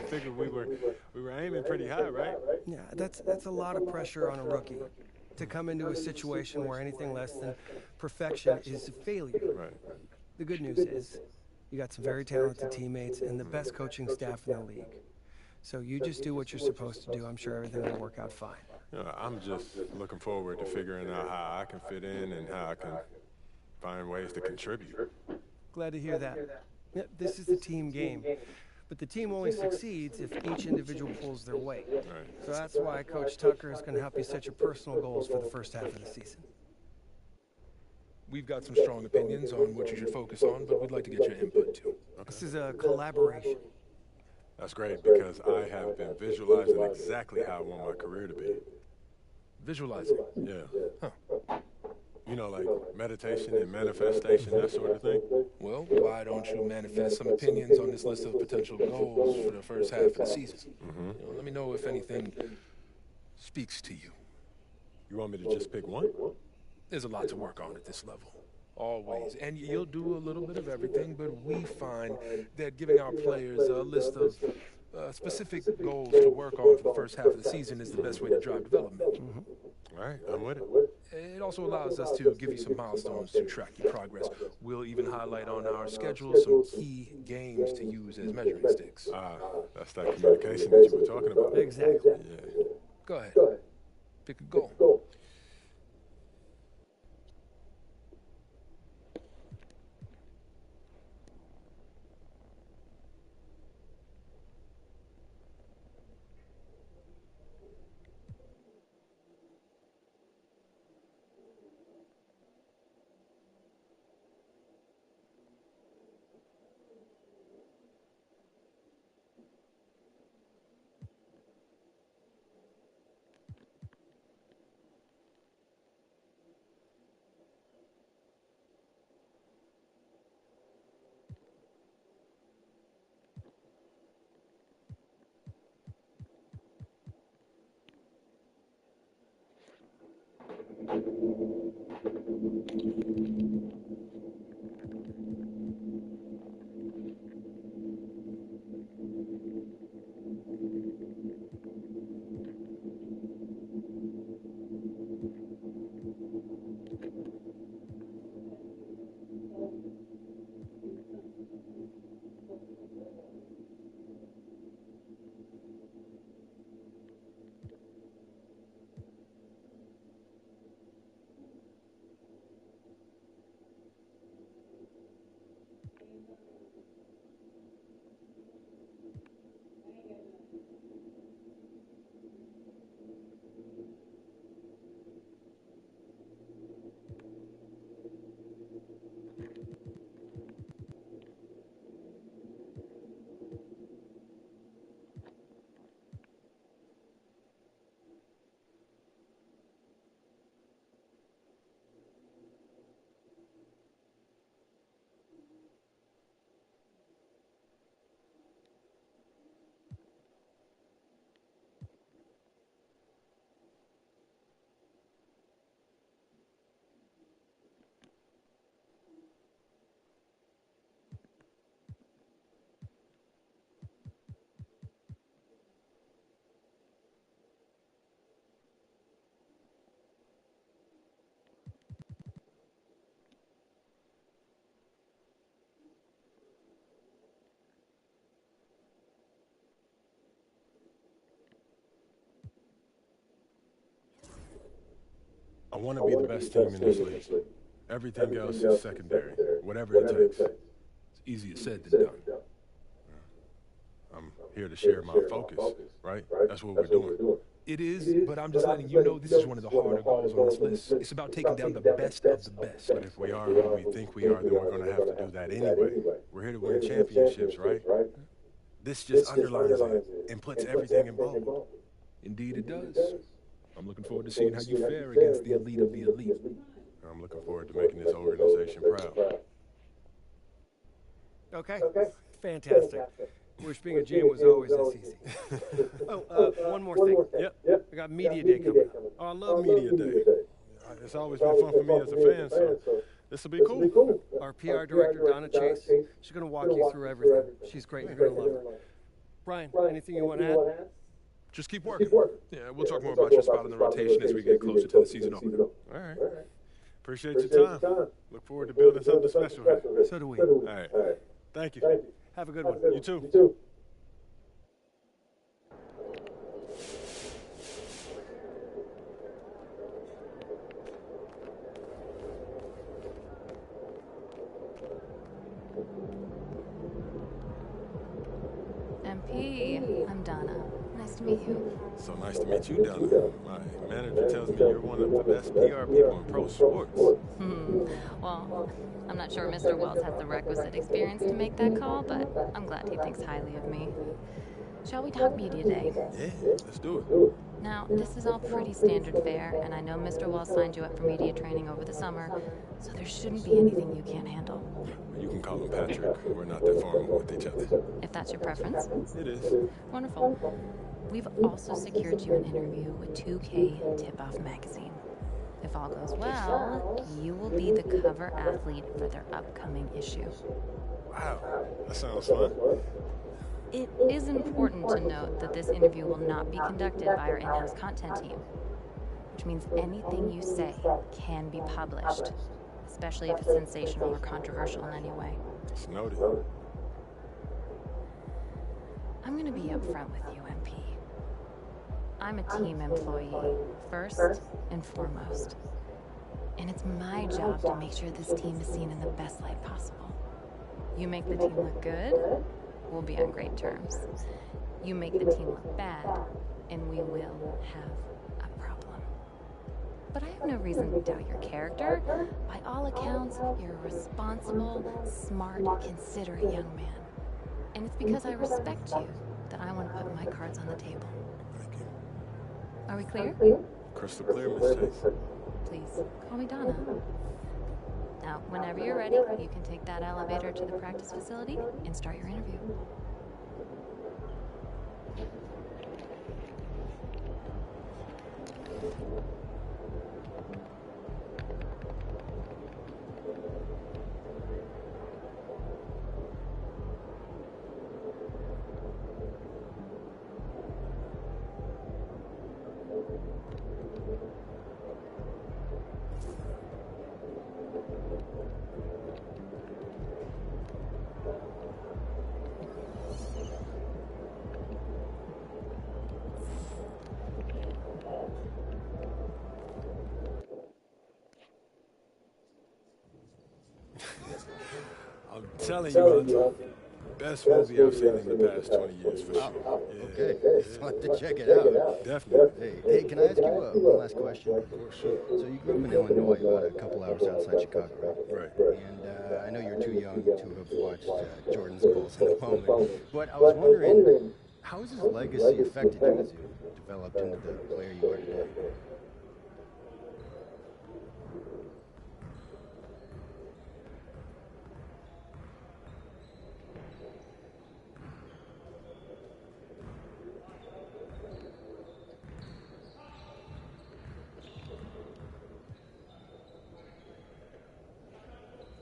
figured we were aiming pretty high, right? Yeah, that's a lot of pressure on a rookie to come into a situation where anything less than perfection is a failure. Right. The good news is you got some very talented teammates and the best coaching staff in the league. So you just do what you're supposed to do. I'm sure everything will work out fine. You know, I'm just looking forward to figuring out how I can fit in and how I can find ways to contribute. Glad to hear that. Yeah, this is a team game. But the team only succeeds if each individual pulls their weight. Right. So that's why Coach Tucker is going to help you set your personal goals for the first half of the season. We've got some strong opinions on what you should focus on, but we'd like to get your input too. Okay. This is a collaboration. That's great because I have been visualizing exactly how I want my career to be. Visualizing. Yeah. Huh. You know, like meditation and manifestation, that sort of thing. Well, why don't you manifest some opinions on this list of potential goals for the first half of the season? Mm-hmm. You know, let me know if anything speaks to you. You want me to just pick one? There's a lot to work on at this level. Always. And you'll do a little bit of everything, but we find that giving our players a list of specific goals to work on for the first half of the season is the best way to drive development. Mm-hmm. All right, I'm with it. It also allows us to give you some milestones to track your progress. We'll even highlight on our schedule some key games to use as measuring sticks. That's that communication that you were talking about. Exactly. Yeah. Go ahead. Pick a goal. I want to be the best team in this league. Everything else is secondary, whatever it takes. It's easier said than done. I'm here to share my focus, right? That's what we're doing. It is, but I'm just letting you know this is one of the harder goals on this list. It's about taking down the best of the best. But if we are who we think we are, then we're going to have to do that anyway. We're here to win championships, right? This just underlines it and puts everything in bold. Indeed it does. I'm looking forward to seeing how you fare against the elite of the elite. I'm looking forward to making this organization proud. Okay. Fantastic. Wish being a GM was always this easy. One more thing. Yep. We got Media Day coming up. Oh, I love Media Day. It's always been fun for me as a fan, so this will be cool. Our PR director, Donna Chase, she's going to walk you through everything. She's great. You're going to love her. Brian, anything you want to add? Just keep working. Yeah, we'll talk more about your spot in the rotation as we get closer to the season opener. All right. Appreciate your time. Look forward to building something special here. So do we. All right. Thank you. Have a good one. You too. MP, I'm Donna. Nice to meet you. So nice to meet you, Donna. My manager tells me you're one of the best PR people in pro sports. Well, I'm not sure Mr. Wells has the requisite experience to make that call, but I'm glad he thinks highly of me. Shall we talk media day? Yeah, let's do it. Now, this is all pretty standard fare, and I know Mr. Wells signed you up for media training over the summer, so there shouldn't be anything you can't handle. You can call him Patrick. We're not that far with each other. If that's your preference. It is. Wonderful. We've also secured you an interview with 2K Tip-Off magazine. If all goes well, you will be the cover athlete for their upcoming issue. Wow, that sounds fun. It is important to note that this interview will not be conducted by our in-house content team, which means anything you say can be published, especially if it's sensational or controversial in any way. It's noted. I'm going to be upfront with you, MP. I'm a team employee, first and foremost. And it's my job to make sure this team is seen in the best light possible. You make the team look good, we'll be on great terms. You make the team look bad, and we will have a problem. But I have no reason to doubt your character. By all accounts, you're a responsible, smart, considerate young man. And it's because I respect you that I want to put my cards on the table. Thank you. Are we clear? Crystal clear, Miss Chase. Please, call me Donna. Now, whenever you're ready, you can take that elevator to the practice facility and start your interview. I'm telling you, best movie I've seen in the past 20 years, for sure. Yeah, Okay, just wanted to check it out. definitely. Hey, can I ask you one last question? So you grew up in Illinois, about a couple hours outside Chicago, right? Right. And I know you're too young to have watched Jordan's Bulls in the moment, but I was wondering, how has his legacy affected you as you developed into the player you are today?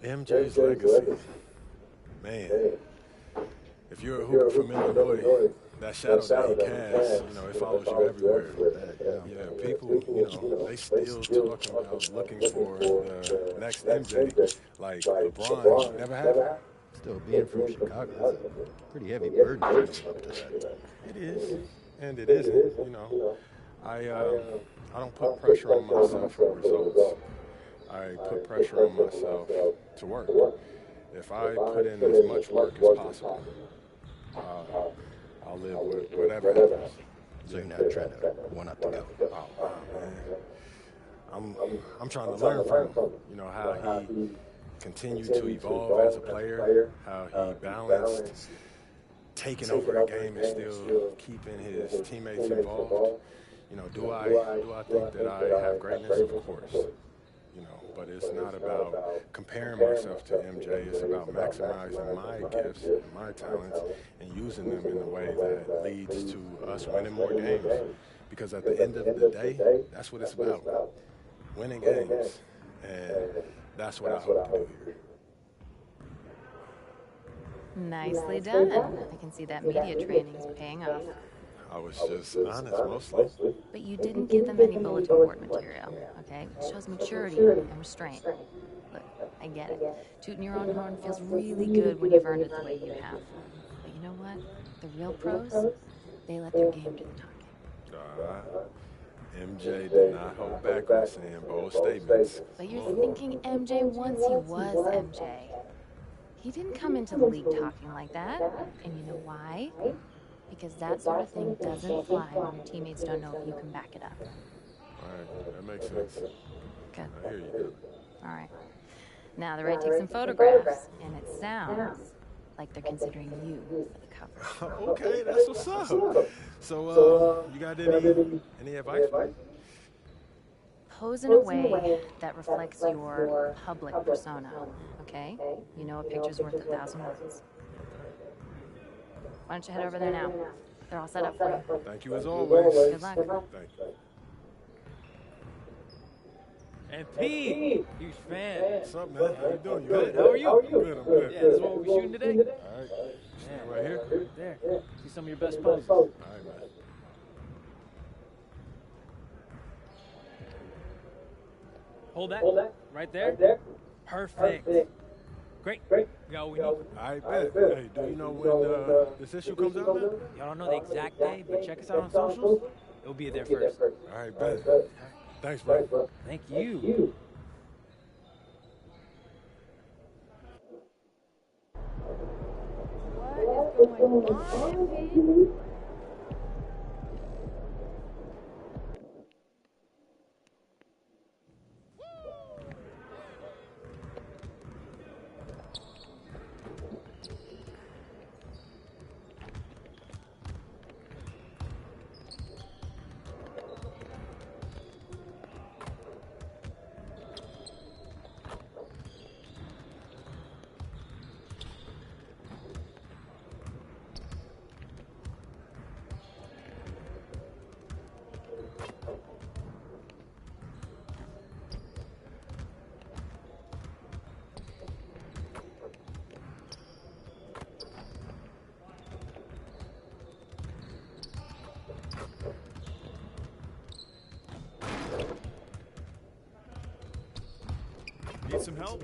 MJ's legacy. Man, if you're a hooper from Illinois, that shadow that he casts, it follows you everywhere. Yeah, people, they still talking about looking for the next MJ, like LeBron never had. Still, being from Chicago is a pretty heavy burden to live up to that. It is, and it isn't. I don't put pressure on myself for results. I put pressure on myself to work. If I put in as much work as possible, I'll live with whatever happens. So you're not trying to one-up the GOAT. Oh, man. I'm trying to learn from him. How he continued to evolve as a player, how he balanced taking over a game and still keeping his teammates involved. Do I think that I have greatness? Of course. But it's not about comparing myself to MJ. It's about maximizing my gifts and my talents and using them in a way that leads to us winning more games. Because at the end of the day, that's what it's about, winning games. And that's what I hope to do here. Nicely done. I can see that media training's paying off. I was just honest, mostly. But you didn't give them any bulletin board material, okay? It shows maturity and restraint. Look, I get it. Tooting your own horn feels really good when you've earned it the way you have. But you know what? The real pros, they let their game do the talking. MJ did not hold back on saying bold statements. But you're thinking MJ once he was MJ. He didn't come into the league talking like that. And you know why? Because that sort of thing doesn't fly when your teammates don't know if you can back it up. All right, that makes sense. Good. I hear you. All right. Now the right takes some photographs, and it sounds like they're considering you for the cover. Okay, that's what's up. So, you got any advice for me? Pose in a way that reflects your public persona, okay? You know a picture's worth 1,000 words. Why don't you head over there now? They're all set up for you. Thank you as always. Good luck. Thank you. MP, huge fan. What's up, man? How you doing? You Good. How are you? Good, I'm good. Yeah, this is what we're shooting today. All right. Stand right here. There. See some of your best poses. All right, man. Hold that. Right there. Perfect. Great. We got what we need. All right, bet. Hey, do you know when this issue comes out, man? Y'all don't know the exact day, but check us out on socials. It'll be there first. All right, bet. Thanks, bro. Thank you. What is going on, MP? Need some help?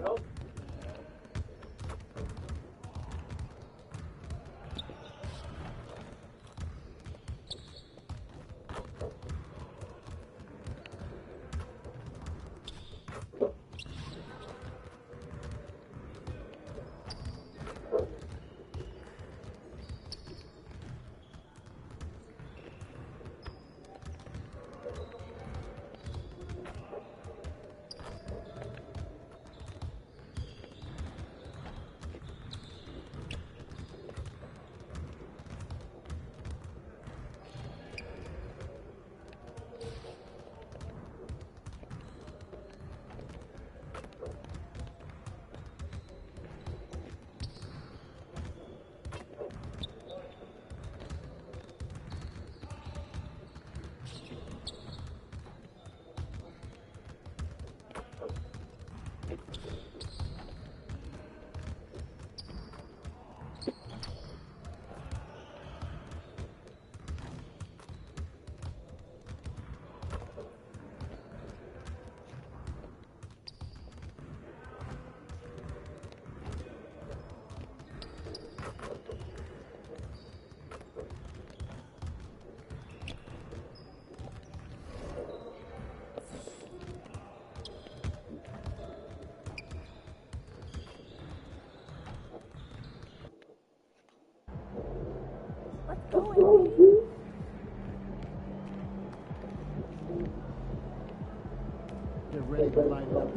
Get ready to light up.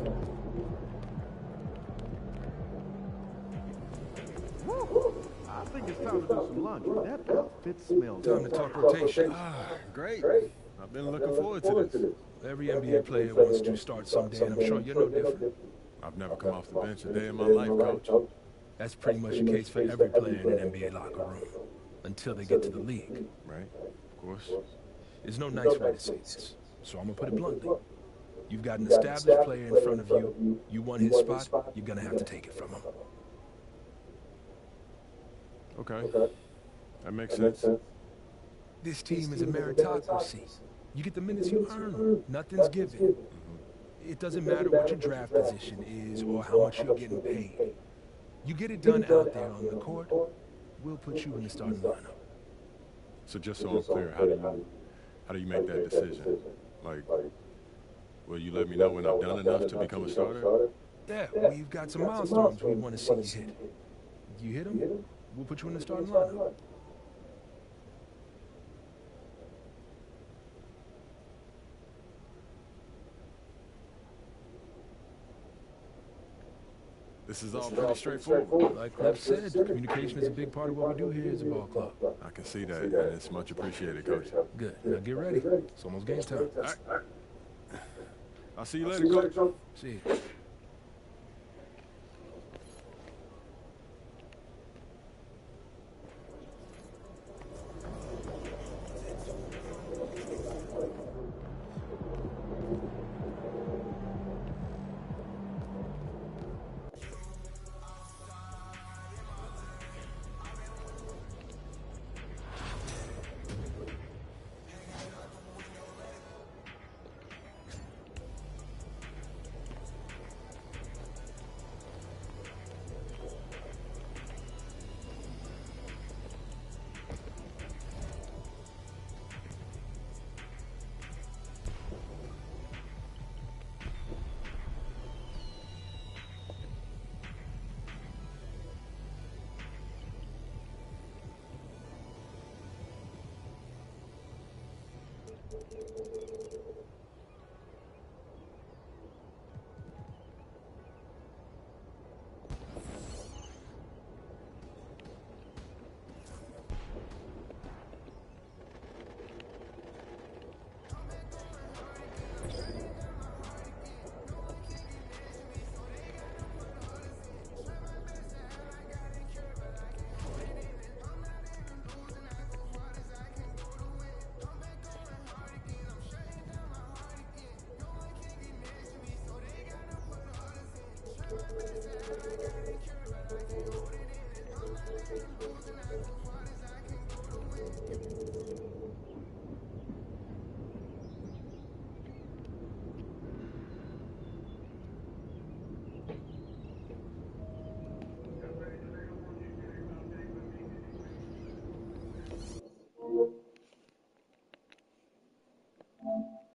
I think it's time to do some laundry. That outfit smells. Time to talk rotation. Great. I've been looking forward to this. Every NBA player wants to start someday, and I'm sure you're no different. I've never come off the bench a day in my life, Coach. That's pretty much the case for every player in an NBA locker room, until they get to the league. Right? Of course. There's no nice way to say this, so I'm gonna put it bluntly. You've got an established player in front of you. You want his spot, you're gonna have to take it from him. Okay. That makes sense. This team is a meritocracy. You get the minutes you earn. Nothing's given. It doesn't matter what your draft position is or how much you're getting paid. You get it done out there on the court, we'll put you in the starting lineup. So just so I'm clear, how do you make that decision? Like, will you let me know when I've done enough to become a starter? Yeah, we've got some milestones we want to see you hit. You hit them, we'll put you in the starting lineup. This is all pretty straightforward. Like Cliff said, communication is a big part of what we do here as a ball club. I can see that, and it's much appreciated, Coach. Good. Now get ready. It's almost game time. All right. I'll see you later, Coach. See you.